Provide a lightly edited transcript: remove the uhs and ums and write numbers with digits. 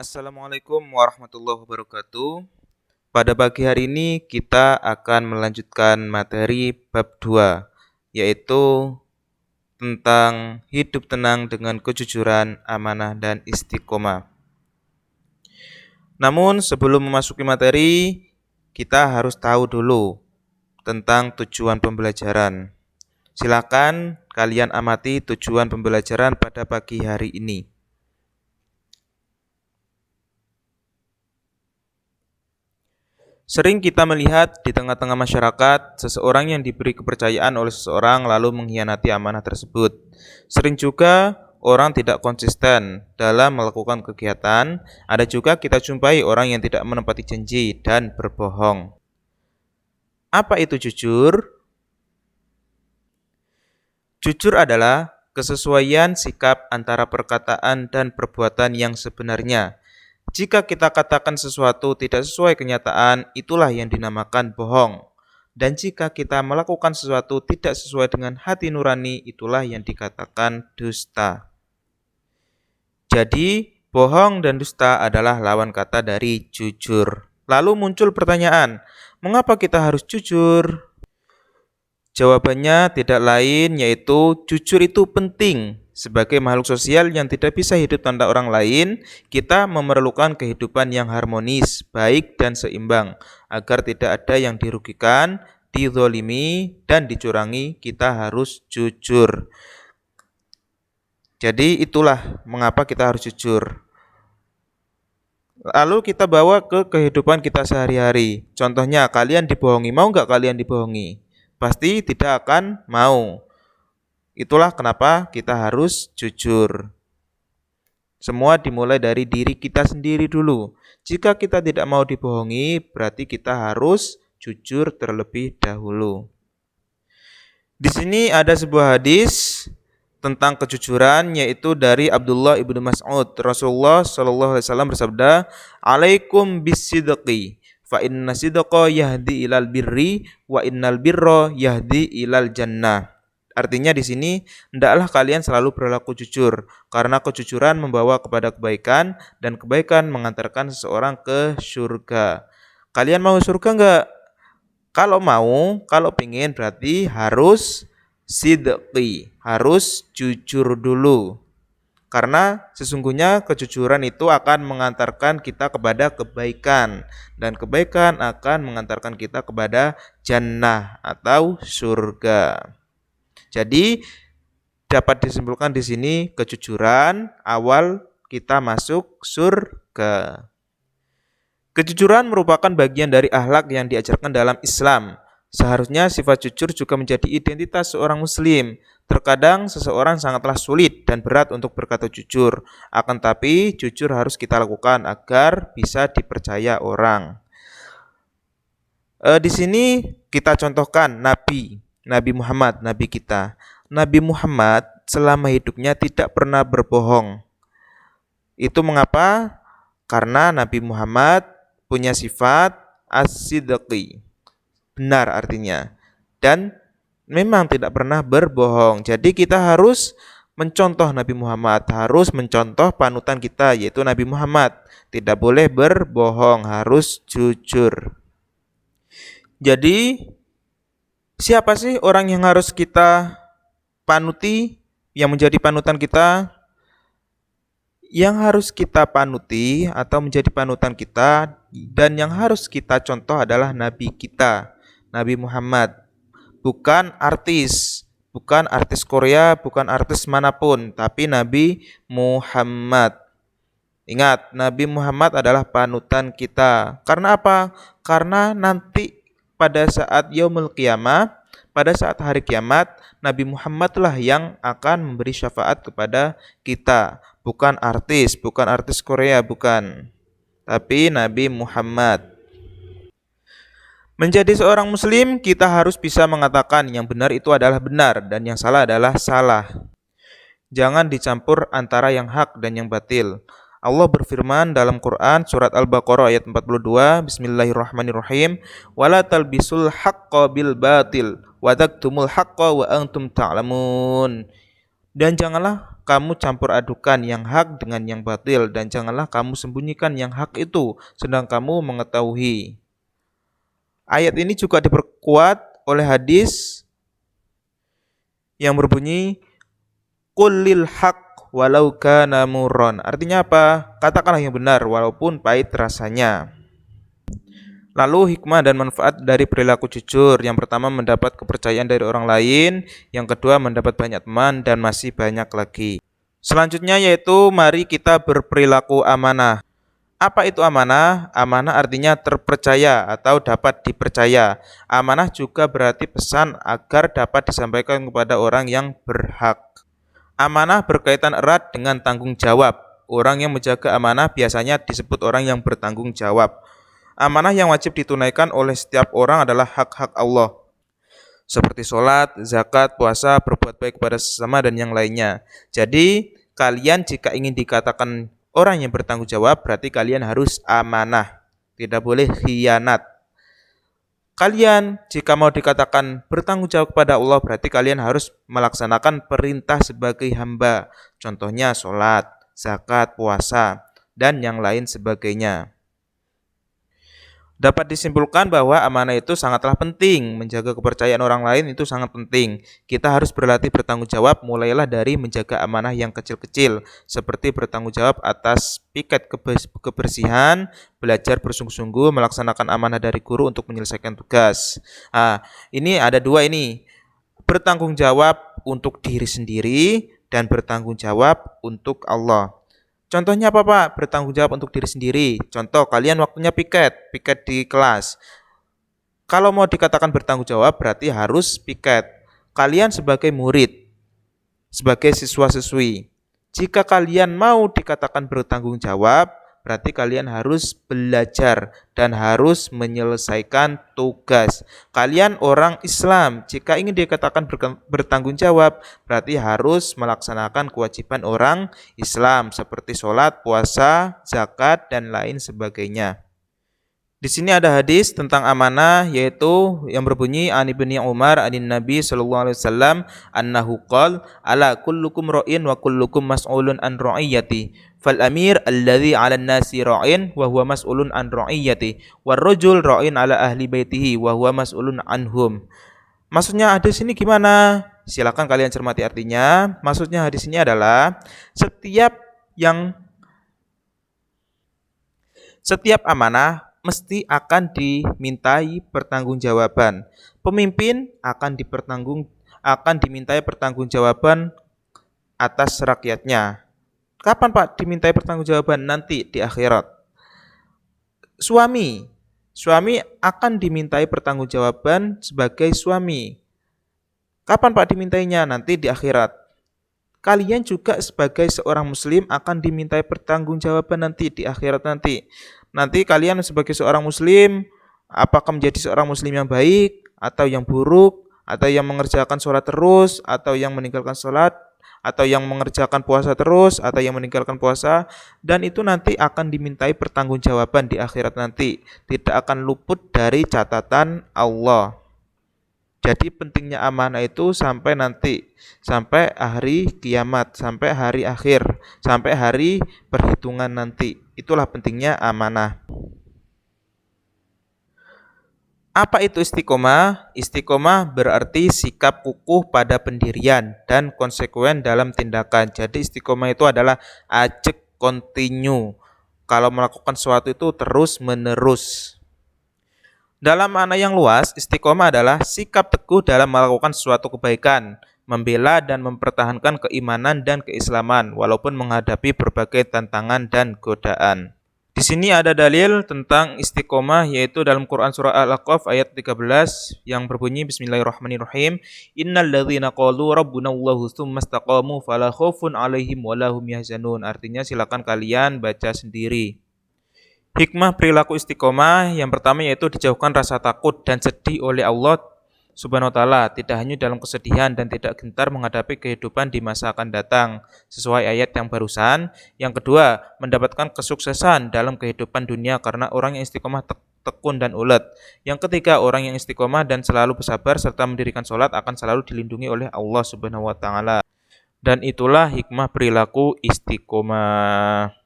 Assalamualaikum warahmatullahi wabarakatuh. Pada pagi hari ini kita akan melanjutkan materi bab 2, yaitu tentang hidup tenang dengan kejujuran, amanah, dan istiqomah. Namun sebelum memasuki materi, kita harus tahu dulu tentang tujuan pembelajaran. Silakan kalian amati tujuan pembelajaran pada pagi hari ini. Sering kita melihat di tengah-tengah masyarakat, seseorang yang diberi kepercayaan oleh seseorang lalu mengkhianati amanah tersebut. Sering juga orang tidak konsisten dalam melakukan kegiatan. Ada juga kita jumpai orang yang tidak menepati janji dan berbohong. Apa itu jujur? Jujur adalah kesesuaian sikap antara perkataan dan perbuatan yang sebenarnya. Jika kita katakan sesuatu tidak sesuai kenyataan, itulah yang dinamakan bohong. Dan jika kita melakukan sesuatu tidak sesuai dengan hati nurani, itulah yang dikatakan dusta. Jadi, bohong dan dusta adalah lawan kata dari jujur. Lalu muncul pertanyaan, mengapa kita harus jujur? Jawabannya tidak lain yaitu jujur itu penting. Sebagai makhluk sosial yang tidak bisa hidup tanpa orang lain, kita memerlukan kehidupan yang harmonis, baik dan seimbang. Agar tidak ada yang dirugikan, dizolimi, dan dicurangi, kita harus jujur. Jadi itulah mengapa kita harus jujur. Lalu kita bawa ke kehidupan kita sehari-hari. Contohnya, kalian dibohongi, mau nggak kalian dibohongi? Pasti tidak akan mau. Itulah kenapa kita harus jujur. Semua dimulai dari diri kita sendiri dulu. Jika kita tidak mau dibohongi, berarti kita harus jujur terlebih dahulu. Di sini ada sebuah hadis tentang kejujuran, yaitu dari Abdullah ibnu Mas'ud. Rasulullah SAW bersabda, "Alaikum bisidqi, fa inna sidqa yahdi ilal birri, wa innal birra yahdi ilal jannah." Artinya di sini, hendaklah kalian selalu berlaku jujur, karena kejujuran membawa kepada kebaikan, dan kebaikan mengantarkan seseorang ke surga. Kalian mau surga enggak? Kalau mau, kalau pingin berarti harus sidqi, harus jujur dulu. Karena sesungguhnya kejujuran itu akan mengantarkan kita kepada kebaikan, dan kebaikan akan mengantarkan kita kepada jannah atau surga. Jadi dapat disimpulkan di sini kejujuran awal kita masuk surga. Kejujuran merupakan bagian dari akhlak yang diajarkan dalam Islam. Seharusnya sifat jujur juga menjadi identitas seorang muslim. Terkadang seseorang sangatlah sulit dan berat untuk berkata jujur. Akan tapi jujur harus kita lakukan agar bisa dipercaya orang. Di sini kita contohkan Nabi Muhammad, Nabi kita. Nabi Muhammad selama hidupnya tidak pernah berbohong. Itu mengapa? Karena Nabi Muhammad punya sifat as-sidqi. Benar artinya. Dan memang tidak pernah berbohong. Jadi kita harus mencontoh Nabi Muhammad, harus mencontoh panutan kita yaitu Nabi Muhammad. Tidak boleh berbohong, harus jujur. Jadi siapa sih orang yang harus kita panuti, yang menjadi panutan kita? Yang harus kita panuti atau menjadi panutan kita dan yang harus kita contoh adalah Nabi kita, Nabi Muhammad. Bukan artis Korea, bukan artis manapun, tapi Nabi Muhammad. Ingat, Nabi Muhammad adalah panutan kita. Karena apa? Karena nanti pada saat yaumul qiyamah, pada saat hari kiamat, Nabi Muhammadlah yang akan memberi syafaat kepada kita. Bukan artis Korea, bukan. Tapi Nabi Muhammad. Menjadi seorang muslim, kita harus bisa mengatakan yang benar itu adalah benar dan yang salah adalah salah. Jangan dicampur antara yang hak dan yang batil. Allah berfirman dalam Quran surat Al-Baqarah ayat 42, Bismillahirrahmanirrahim, "Wala talbisul haqqa bil batil wa taktumul haqqa wa antum ta'lamun." Dan janganlah kamu campur adukan yang hak dengan yang batil, dan janganlah kamu sembunyikan yang hak itu sedang kamu mengetahui. Ayat ini juga diperkuat oleh hadis yang berbunyi qul lil haq walau kana murran. Artinya apa? Katakanlah yang benar walaupun pahit rasanya. Lalu hikmah dan manfaat dari perilaku jujur. Yang pertama, mendapat kepercayaan dari orang lain. Yang kedua, mendapat banyak teman, dan masih banyak lagi. Selanjutnya yaitu mari kita berperilaku amanah. Apa itu amanah? Amanah artinya terpercaya atau dapat dipercaya. Amanah juga berarti pesan agar dapat disampaikan kepada orang yang berhak. Amanah berkaitan erat dengan tanggung jawab. Orang yang menjaga amanah biasanya disebut orang yang bertanggung jawab. Amanah yang wajib ditunaikan oleh setiap orang adalah hak-hak Allah, seperti sholat, zakat, puasa, berbuat baik kepada sesama, dan yang lainnya. Jadi, kalian jika ingin dikatakan orang yang bertanggung jawab, berarti kalian harus amanah. Tidak boleh khianat. Kalian jika mau dikatakan bertanggung jawab kepada Allah, berarti kalian harus melaksanakan perintah sebagai hamba. Contohnya sholat, zakat, puasa, dan yang lain sebagainya. Dapat disimpulkan bahwa amanah itu sangatlah penting. Menjaga kepercayaan orang lain itu sangat penting. Kita harus berlatih bertanggung jawab, mulailah dari menjaga amanah yang kecil-kecil, seperti bertanggung jawab atas piket kebersihan, belajar bersungguh-sungguh, melaksanakan amanah dari guru untuk menyelesaikan tugas. Ini ada dua ini. Bertanggung jawab untuk diri sendiri dan bertanggung jawab untuk Allah. Contohnya apa Pak? Bertanggung jawab untuk diri sendiri. Contoh, kalian waktunya piket di kelas. Kalau mau dikatakan bertanggung jawab berarti harus piket. Kalian sebagai murid, sebagai siswa-siswi. Jika kalian mau dikatakan bertanggung jawab, berarti kalian harus belajar dan harus menyelesaikan tugas. Kalian orang Islam, jika ingin dikatakan bertanggung jawab, berarti harus melaksanakan kewajiban orang Islam seperti sholat, puasa, zakat, dan lain sebagainya. Di sini ada hadis tentang amanah, yaitu yang berbunyi an Ibnu Umar anin Nabi sallallahu alaihi wasallam annahu qala ala kullukum ra'in wa kullukum mas'ulun an ra'iyati fal amir alladhi 'ala an-nasi ra'in wa huwa mas'ulun an ra'iyati war rajul ra'in 'ala ahli baitihi wa huwa mas'ulun anhum. Maksudnya hadis ini gimana? Silakan kalian cermati artinya. Maksudnya hadis ini adalah setiap amanah mesti akan dimintai pertanggungjawaban. Pemimpin akan dimintai pertanggungjawaban atas rakyatnya. Kapan Pak dimintai pertanggungjawaban? Nanti di akhirat. Suami akan dimintai pertanggungjawaban sebagai suami. Kapan Pak dimintainya? Nanti di akhirat. Kalian juga sebagai seorang muslim akan dimintai pertanggungjawaban nanti di akhirat nanti. Nanti kalian sebagai seorang muslim, apakah menjadi seorang muslim yang baik atau yang buruk, atau yang mengerjakan sholat terus, atau yang meninggalkan sholat, atau yang mengerjakan puasa terus, atau yang meninggalkan puasa, dan itu nanti akan dimintai pertanggungjawaban di akhirat nanti. Tidak akan luput dari catatan Allah. Jadi pentingnya amanah itu sampai hari kiamat, sampai hari akhir, sampai hari perhitungan nanti. Itulah pentingnya amanah. Apa itu istiqomah? Istiqomah berarti sikap kukuh pada pendirian dan konsekuen dalam tindakan. Jadi istiqomah itu adalah ajak continue. Kalau melakukan sesuatu itu terus menerus. Dalam makna yang luas, istiqomah adalah sikap teguh dalam melakukan suatu kebaikan, membela dan mempertahankan keimanan dan keislaman walaupun menghadapi berbagai tantangan dan godaan. Di sini ada dalil tentang istiqomah, yaitu dalam Quran surah Al-Aqaf ayat 13 yang berbunyi Bismillahirrahmanirrahim. Innal ladzina qalu rabbunallahu tsumma istaqamu fala khaufun 'alaihim wa lahum yahzanun. Artinya silakan kalian baca sendiri. Hikmah perilaku istiqomah yang pertama yaitu dijauhkan rasa takut dan sedih oleh Allah Subhanahu wa ta'ala, tidak hanya dalam kesedihan dan tidak gentar menghadapi kehidupan di masa akan datang, sesuai ayat yang barusan. Yang kedua, mendapatkan kesuksesan dalam kehidupan dunia karena orang yang istiqomah tekun dan ulet. Yang ketiga, orang yang istiqomah dan selalu bersabar serta mendirikan sholat akan selalu dilindungi oleh Allah Subhanahu wa ta'ala. Dan itulah hikmah perilaku istiqomah.